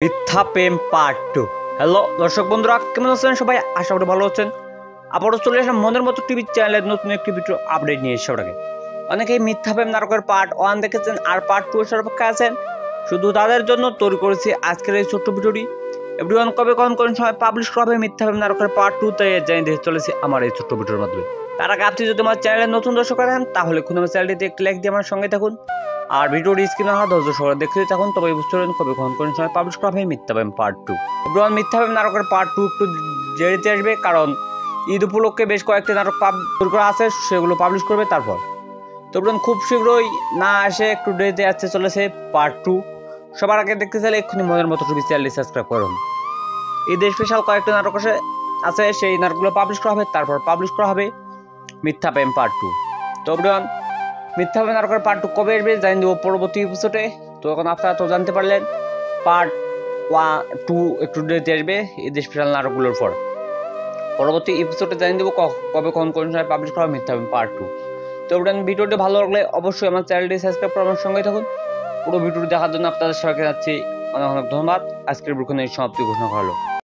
মিথ্যা প্রেম part 2। Hello দর্শক বন্ধুরা, কেমন আছেন সবাই? আশা করি ভালো আছেন। আবারও চলে আসলাম মনের মতো টিভি চ্যানেলের নতুন একটি ভিডিও আপডেট নিয়ে সবাইকে। অনেকেই মিথ্যা প্রেম নাটকের পার্ট 1 দেখেছেন আর পার্ট 2 এর অপেক্ষা আছেন। শুধু তাদের জন্য তৈরি করেছি আজকের এই ছোট্ট ভিডিওটি। এভরিওয়ান কবে কোন সময় পাবলিশ করা হবে মিথ্যা প্রেম নাটকের পার্ট 2 তে জানিয়ে দিতে চলেছি আমার এই ছোট্ট ভিডিওর মাধ্যমে। তার আগে আপনি যদি আমার চ্যানেলের নতুন দর্শক আছেন তাহলে খুব আমার চ্যানেলটিতে একটি লাইক দিয়ে আমার সঙ্গে থাকুন। আর ভিডিওটি স্ক্রিনে হওয়া ধৈর্য সহকারে দেখতে থাকুন, তবে বুঝতে পারবেন কবে কোন সময় পাবলিশ করা হবে মিথ্যা প্রেম পার্ট 2। এভরিওয়ান মিথ্যা প্রেম নাটকের পার্ট 2 একটু দেরিতে আসবে, কারণ ঈদ উপলক্ষে বেশ কয়েকটি নাটক তৈরি করা আছে, সেগুলো পাবলিশ করবে তারপর। তো এভরিওয়ান খুব শীঘ্রই না আসে, একটু দেরিতে আসতে চলেছে পার্ট 2। সবার আগে দেখতে চাইলে এক্ষুনি মনের মতো টিভি চ্যানেলটি সাবস্ক্রাইব করুন। ঈদের স্পেশাল কয়েকটি নাটক আছে, সেই নাটকগুলো পাবলিশ করা হবে, তারপর পাবলিশ করা হবে মিথ্যা প্রেম পার্ট 2। তো এভরিওয়ান মিথ্যা প্রেম নাটকের পার্ট 2 কবে আসবে জানিয়ে দেবো পরবর্তী এপিসোডে। তো এখন আপনারা তো জানতে পারলেন পার্ট 2 একটু দেরিতে আসবে ঈদের স্পেশাল নাটকগুলোর পর। পরবর্তী এপিসোডে জানিয়ে দেবো কবে কোন সময় পাবলিশ করা হবে মিথ্যা প্রেম পার্ট 2। তো এভরিওয়ান ভিডিওটি ভালো লাগলে অবশ্যই আমার চ্যানেলটি সাবস্ক্রাইব করে আমার সঙ্গে থাকুন। পুরো ভিডিওটি দেখার জন্য আপনাদের সবাইকে যাচ্ছি অনেক অনেক ধন্যবাদ। আজকের ভিডিও সমাপ্তি ঘোষণা করা হলো।